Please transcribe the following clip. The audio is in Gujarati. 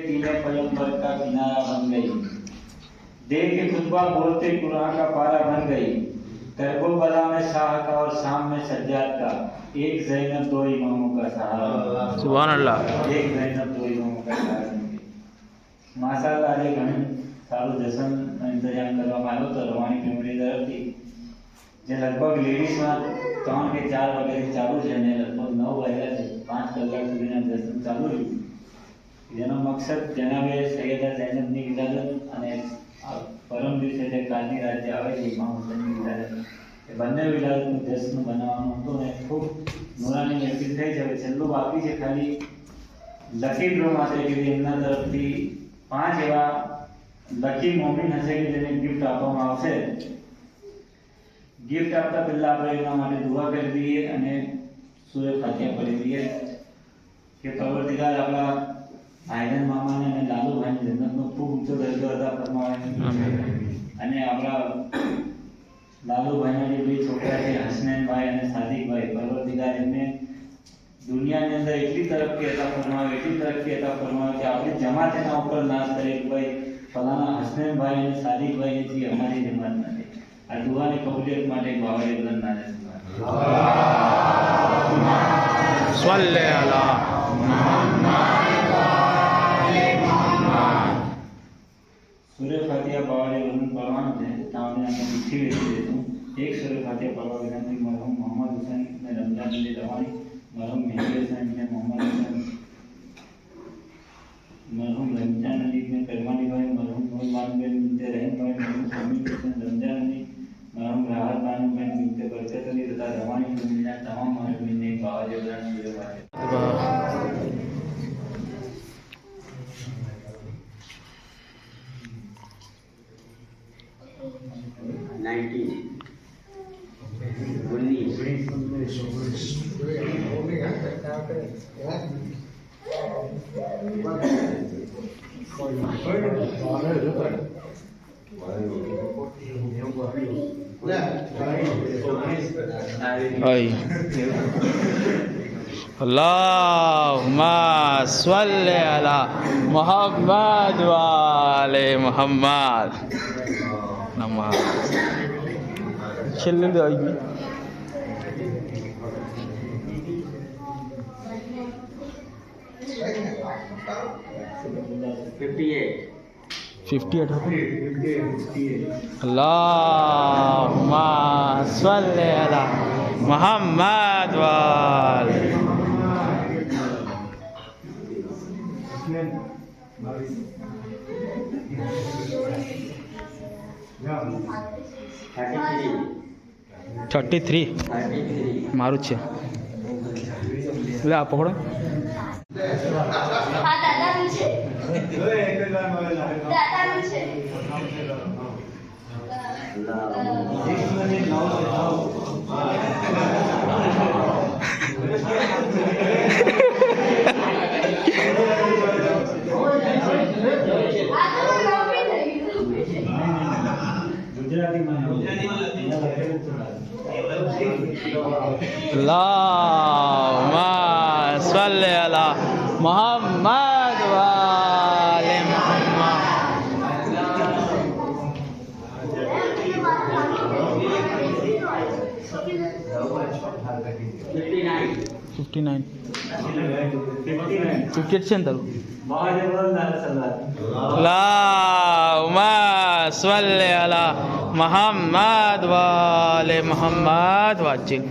तीने पैगंबर का किनारा बन गई। देख के खुतबा बोलते कुरान का पारा बन गई। करबला में शाह का और शाम में सज्जाद का, एक ज़ैनब दो इमामों का सहारा। सुभान अल्लाह। एक ज़ैनब दो इमामों का सहारा। माशाअल्लाह આજે ઘણું સારું જશન ઇંતજામ કરવામાં આવ્યો તો રવાણી ફેમિલી તરફથી, જે લગભગ લેડીઝમાં 3 કે 4 વાગ્યાથી ચાલુ છે અને લગભગ 9 વાગ્યાથી 5 કલાક સુધીના જશન ચાલુ રહ્યું, જેનો મકસદ જનાબે સૈયદા ઝૈનબની વિલાદત અને પરમ દિવસે જે કાલની રાતે આવે છે ઇમામ હુસૈનની વિલાદત, એ બંને વિલાદતનું જશ્ન બનાવવાનું હતું ને ખૂબ નૂરાની વ્યક્તિ થઈ છે. છેલ્લું બાકી છે ખાલી લકી ડ્રો માટે કે એમના તરફથી 5 એવા લકી મોમિન હશે કે જેને ગિફ્ટ આપવામાં આવશે. ગિફ્ટ આપતા પહેલા આપણે એના માટે દુઆ કરી દઈએ અને સૂરે ફાતિહા પઢી દઈએ કે પરવરદિગાર આપણા ભાઈના મામાને અને લાલુભાઈને જન્નતનો ખૂબ ઊંચો દરજ્જો અદા ફરમાવે અને આપણા લાલુભાઈના જે બે છોકરા છે હસનૈનભાઈ અને સાદિકભાઈ, પરવરદિગાર એમને દુનિયાની અંદર એટલી તરક્કી અતા ફરમાવે કે આપણી જમાત એના ઉપર નાશ કરે કે ભાઈ ફલાણા હસનૈનભાઈ અને સાદિકભાઈ જે અમારી જમાત નથી. આ દુઆની કબૂલિયત માટે બાવળે બુલંદ ના સલ્લે અલા सूर्य फातिहा बावड़े वरुण परवान है तावने हमने लिखी हुई देता हूँ. एक सूर्य फातिहा पढ़वा विनती मरहूम मोहम्मद हुसैन ने रमजान अली रवानी, मरहूम मेहदी हुसैन ने मोहम्मद हुसैन, मरहूम रमजान अली ने करवानी भाई, मरहूम नूरमान बिन मिलते रहम भाई, मरहूम समीर हुसैन रमजान अली, मरहूम राहत बानू बिन मिलते बरकत अली तथा रवानी दुनिया तमाम मरहूम ने बावड़े वरुण सूर्य फातिहा 19 अल्लाहुम्मा सल्ले अला मुहम्मद व आले मुहम्मद. नमाज છેલ્લે તો આવી ગઈ. अल्लाहुम्मा सल्ले अला मुहम्मद व आले. थर्टी मारू છે. લે આ પકડો. अल्लाहुम्मा सल्ले अला मुहम्मद व आले मुहम्मद. 59 58 છે ને તારું. अल्लाहुम्मा सल्ले अला मुहम्मद व आले मुहम्मद. वाजिब